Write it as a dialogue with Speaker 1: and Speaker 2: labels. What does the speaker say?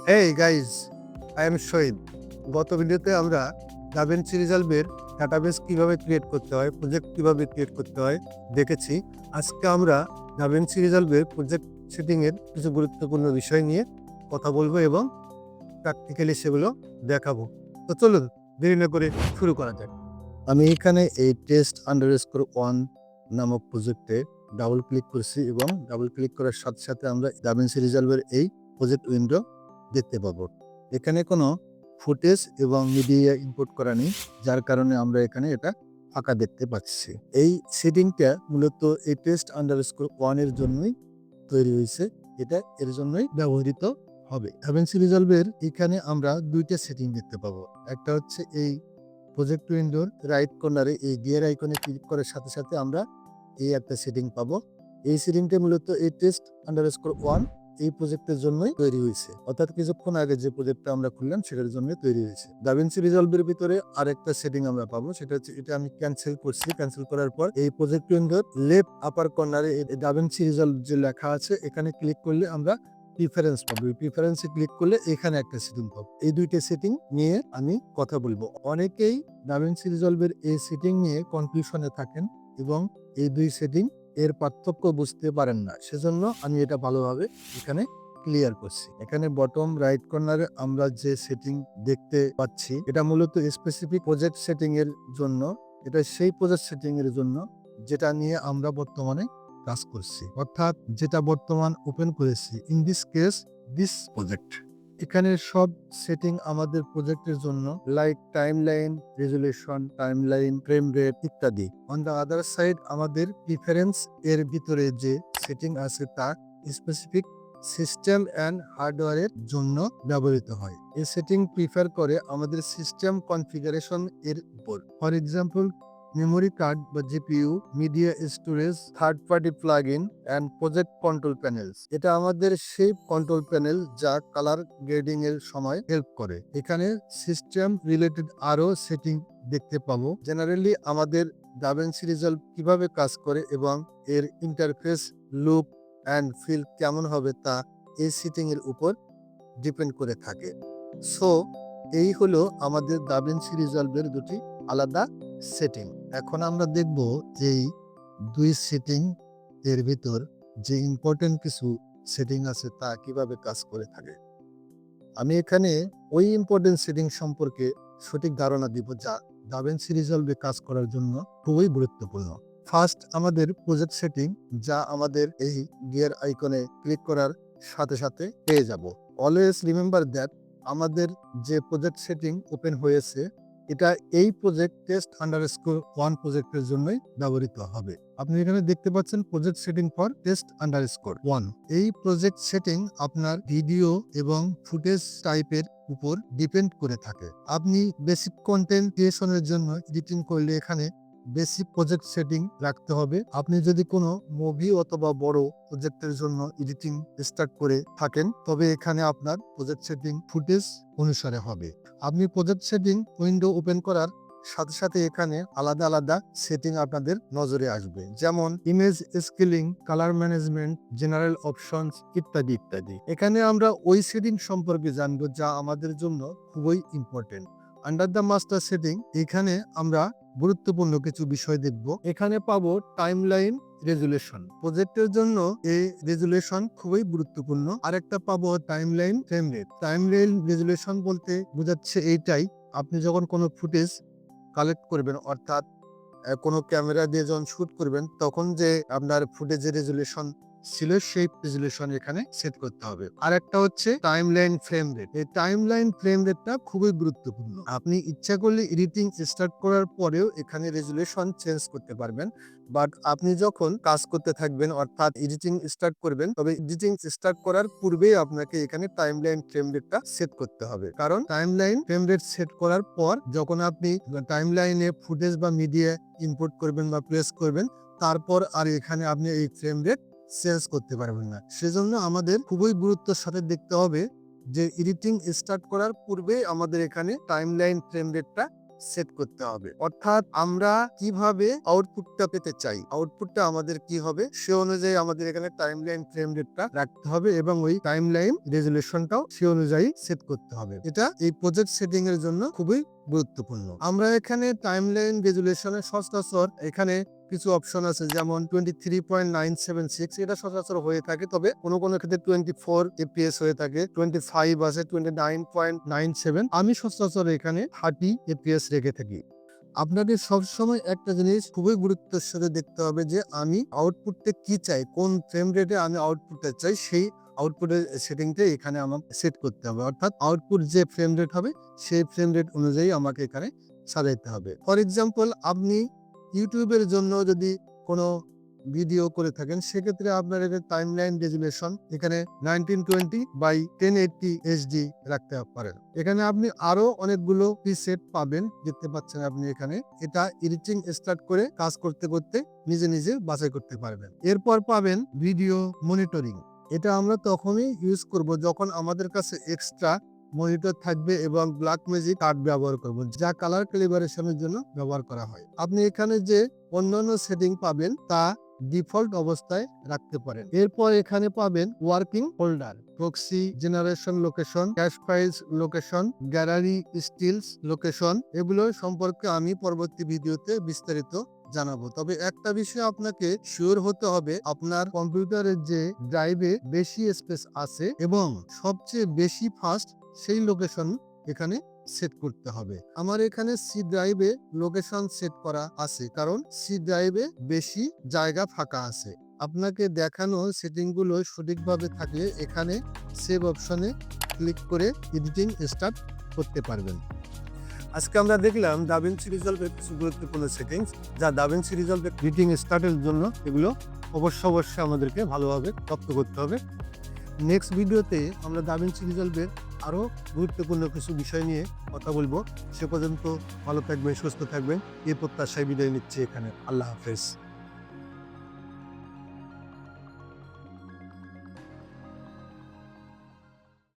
Speaker 1: Hey guys, I am শহীদ। গত ভিডিওতে আমরা DaVinci Resolve এর ডাটাবেস কিভাবে ক্রিয়েট করতে হয়, প্রজেক্ট কিভাবে ক্রিয়েট করতে হয় দেখেছি। আজকে আমরা DaVinci Resolve এর প্রজেক্ট সেটিং এর কিছু গুরুত্বপূর্ণ বিষয় নিয়ে কথা বলবো এবং প্র্যাকটিক্যালি সেগুলো দেখাবো। তো চলুন দেরি না করে শুরু করা যাক। আমি এখানে এই test_1 নামক প্রজেক্টে ডাবল ক্লিক করছি এবং ডাবল ক্লিক করার সাথে সাথে আমরা DaVinci Resolve এর এই প্রজেক্ট উইন্ডো দেখতে পাবো। এখানে কোনো ফুটেজ এবং মিডিয়া ইনপুট করা নেই, যার কারণে আমরা এখানে এটা ফাঁকা দেখতে পাচ্ছি। এই সেটিংটা মূলত এই test_1 এর জন্যই তৈরি হয়েছে। এটা এর জন্যই ব্যবহৃত হবে। DaVinci Resolve এর এখানে আমরা দুইটা সেটিং দেখতে পাবো। একটা হচ্ছে এই প্রজেক্ট উইন্ডোর রাইট কর্নারে এই গিয়ার আইকনে ক্লিক করার সাথে সাথে আমরা এই একটা সেটিং পাবো। এই সেটিংটা মূলত এই test_1 এই প্রজেক্টের জন্যই তৈরি হয়েছে, অর্থাৎ কিছুক্ষণ আগে যে প্রজেক্টটা আমরা খুললাম সেটার জন্য তৈরি হয়েছে। DaVinci Resolve এর ভিতরে আরেকটা সেটিং আমরা পাবো, সেটা হচ্ছে এটা আমি ক্যান্সেল করছি। ক্যান্সেল করার পর এই প্রজেক্ট উইন্ডোর লেফট আপার কর্নারে DaVinci Resolve যে লেখা আছে এখানে ক্লিক করলে আমরা প্রিফারেন্স পাবো। প্রিফারেন্সে ক্লিক করলে এখানে একটা সেটিং পাবো। এই দুইটা সেটিং নিয়ে আমি কথা বলবো। অনেকেই DaVinci Resolve এর এই সেটিং নিয়ে কনফিউশনে থাকেন এবং এই দুই সেটিং এর পার্থক্য বুঝতে পারেন না, সেজন্য আমি এটা ভালোভাবে এখানে ক্লিয়ার করছি। এখানে বটম রাইট কর্নারে আমরা যে সেটিং দেখতে পাচ্ছি এটা মূলত স্পেসিফিক প্রজেক্ট সেটিং এর জন্য। এটা সেই প্রজেক্ট সেটিং এর জন্য যেটা নিয়ে আমরা বর্তমানে কাজ করছি, অর্থাৎ যেটা বর্তমান ওপেন করেছি। In this case this project, এখানে সব সেটিং আমাদের প্রজেক্টের জন্য, like timeline, resolution, timeline, frame rate ইত্যাদি। অন দ্য আদার সাইড আমাদের প্রিফারেন্স এর ভিতরে যে সেটিং আছে তা স্পেসিফিক সিস্টেম অ্যান্ড হার্ডওয়্যারের জন্য ব্যবহৃত হয়। এই সেটিং প্রিফার করে আমাদের সিস্টেম কনফিগারেশন এর উপর। ফর এক্সাম্পল, মেমোরি কার্ড বা GPU, media storage, third party plugin and project control panels. এটা আমাদের সেই কন্ট্রোল প্যানেল যা কালার গ্রেডিং এর সময় হেল্প করে। এখানে সিস্টেম রিলেটেড আরো সেটিং দেখতে পাবো। জেনারেলি আমাদের DaVinci Resolve কিভাবে কাজ করে এবং এর ইন্টারফেস, লুক অ্যান্ড ফিল কেমন হবে তা এই সেটিং এর উপর ডিপেন্ড করে থাকে। সো এই হলো আমাদের DaVinci Resolve এর দুটি আলাদা সেটিং। এখন আমরা দেখব যে এই দুই সেটিং এর ভিতর যে ইম্পর্টেন্ট কিছু সেটিং আছে তা কিভাবে কাজ করে থাকে। আমি এখানে ওই ইম্পর্টেন্ট সেটিং সম্পর্কে সঠিক ধারণা দিব যা DaVinci Resolve এ কাজ করার জন্য খুবই গুরুত্বপূর্ণ। ফার্স্ট, আমাদের প্রজেক্ট সেটিং, যা আমাদের এই গিয়ার আইকনে ক্লিক করার সাথে সাথে পেয়ে যাব। অলওয়েজ রিমেম্বার দ্যাট আমাদের যে প্রজেক্ট সেটিং ওপেন হয়েছে এটা এই প্রজেক্ট test_1 প্রজেক্টের জন্যই ব্যবহৃত হবে। আপনি এখানে দেখতে পাচ্ছেন প্রজেক্ট সেটিং ফর test_1। এই প্রজেক্ট সেটিং আপনার ভিডিও এবং ফুটেজ টাইপের উপর ডিপেন্ড করে থাকে। আপনি বেসিক কন্টেন্ট ক্রিয়েশনের জন্য এডিটিং করলে এখানে বেসিক প্রজেক্ট সেটিং রাখতে হবে। আপনি যদি কোনো মুভি অথবা বড় প্রজেক্টের জন্য এডিটিং স্টার্ট করে থাকেন তবে এখানে আপনার প্রজেক্ট সেটিং ফুটেজ অনুসারে হবে। আপনি প্রজেক্ট সেটিং উইন্ডো ওপেন করার সাথে সাথে এখানে আলাদা আলাদা সেটিং আপনাদের নজরে আসবে, যেমন image scaling, colour management, general options ইত্যাদি ইত্যাদি। এখানে আমরা ওই সেটিং সম্পর্কে জানবো যা আমাদের জন্য খুবই important. Under the master setting এখানে আমরা গুরুত্বপূর্ণ কিছু বিষয় দেখব। এখানে পাবো টাইমলাইন রেজুলেশন। প্রজেক্টের জন্য এই রেজুলেশন খুবই গুরুত্বপূর্ণ। আরেকটা পাবো timeline frame rate. Timeline resolution বলতে বোঝাচ্ছে এইটাই, আপনি যখন কোনো ফুটেজ কালেক্ট করবেন, অর্থাৎ কোনো ক্যামেরা দিয়ে যখন শুট করবেন তখন যে আপনার ফুটেজের রেজুলেশন ছিল সেই রেজুলেশন এখানে সেট করতে হবে। আর একটা হচ্ছে টাইমলাইন ফ্রেম রেট। এই টাইমলাইন ফ্রেম রেটটা খুবই গুরুত্বপূর্ণ। আপনি ইচ্ছা করলে এডিটিং স্টার্ট করার পরেও এখানে রেজুলেশন চেঞ্জ করতে পারবেন, বাট আপনি যখন কাজ করতে থাকবেন অর্থাৎ এডিটিং স্টার্ট করবেন তবে এডিটিং স্টার্ট করার পূর্বেই আপনাকে এখানে টাইমলাইন ফ্রেম রেটটা সেট করতে হবে। কারণ টাইমলাইন ফ্রেম রেট সেট করার পর যখন আপনি টাইমলাইনে ফুটেজ বা মিডিয়া ইনপুট করবেন বা প্রেস করবেন তারপর আর এখানে আপনি এই ফ্রেম রেট চেঞ্জ করতে পারবেন না। সেজন্য আমাদের খুবই গুরুত্বের সাথে দেখতে হবে যে এডিটিং স্টার্ট করার পূর্বে আমাদের এখানে টাইমলাইন ফ্রেম রেটটা সেট করতে হবে। অর্থাৎ আমরা কিভাবে আউটপুটটা পেতে চাই, আউটপুটটা আমাদের কি হবে সে অনুযায়ী আমাদের এখানে টাইমলাইন ফ্রেম রেটটা রাখতে হবে এবং ওই টাইমলাইন রেজুলেশনটাও সে অনুযায়ী সেট করতে হবে। এটা এই প্রজেক্ট সেটিং এর জন্য খুবই গুরুত্বপূর্ণ। আমরা এখানে টাইমলাইন রেজুলেশনের সচরাচর এখানে কিছু অপশন আছে, যেমন 23.976 এটা সচরাচর হয়ে থাকে, তবে কোনো কোনো ক্ষেত্রে 24 fps হয়ে থাকে, 25 আছে, 29.97। আমি সচরাচর এখানে 30 fps রেখে থাকি। আপনাদের সবসময় একটা জিনিস খুবই গুরুত্বের সাথে দেখতে হবে যে আমি আউটপুটটা কি চাই, কোন ফ্রেম রেটে আমি আউটপুটটা চাই, সেই আউটপুটের সেটিংটা এখানে আমাকে সেট করতে হবে। অর্থাৎ আউটপুট যে ফ্রেম রেট হবে সেই ফ্রেম রেট অনুযায়ী আমাকে এখানে সাজাইতে হবে। ফর এক্সাম্পল, আপনি ইউটিউবের জন্য যদি কোনো ভিডিও করে থাকেন, সেক্ষেত্রে আপনার এখানে টাইমলাইন রেজুলেশন এখানে 1920x1080 HD রাখতে পারেন। এখানে আপনি আরো অনেকগুলো প্রিসেট পাবেন, দেখতে পাচ্ছেন আপনি এখানে। এটা এডিটিং স্টার্ট করে কাজ করতে করতে নিজে নিজে বাছাই করতে পারবেন। এরপর পাবেন ভিডিও মনিটরিং। এটা আমরা তখনই ইউজ করব যখন আমাদের কাছে এক্সট্রা মনিটর থাকবে এবং ব্ল্যাক ম্যাজিক কার্ড ব্যবহার করব, যা কালার ক্যালিব্রেশনের জন্য ব্যবহার করা হয়। আপনি এখানে যে অন্যান্য সেটিং পাবেন তা ডিফল্ট অবস্থায় রাখতে পারেন। এরপর এখানে পাবেন working folder, proxy generation location, cash files location, gallery stills location. এগুলো সম্পর্কে আমি পরবর্তী ভিডিওতে বিস্তারিত জানাবো। তবে একটা বিষয় আপনাকে শিওর হতে হবে, আপনার কম্পিউটারের যে ড্রাইভে বেশি স্পেস আছে এবং সবচেয়ে বেশি ফাস্ট সেই লোকেশন এখানে সেট করতে হবে। আমার এখানে সি ড্রাইভে লোকেশন সেট করা আছে, কারণ সি ড্রাইভে বেশি জায়গা ফাঁকা আছে। আপনাকে দেখানো সেটিংগুলো সঠিকভাবে থাকলে এখানে সেভ অপশনে ক্লিক করে এডিটিং স্টার্ট করতে পারবেন। আজকে আমরা দেখলাম দাভিন্সি রিজলভের কিছু গুরুত্বপূর্ণ সেটিংস, যা দাভিন্সি রিজলভে এডিটিং স্টার্টের জন্য এগুলো অবশ্যই আমাদেরকে ভালোভাবে রপ্ত করতে হবে। নেক্সট ভিডিওতে আমরা দাভিন্সি রিজলভের আরও গুরুত্বপূর্ণ কিছু বিষয় নিয়ে কথা বলবো। সে পর্যন্ত ভালো থাকবেন, সুস্থ থাকবেন, এই প্রত্যাশায় বিদায় নিচ্ছি এখানে। আল্লাহ হাফেজ।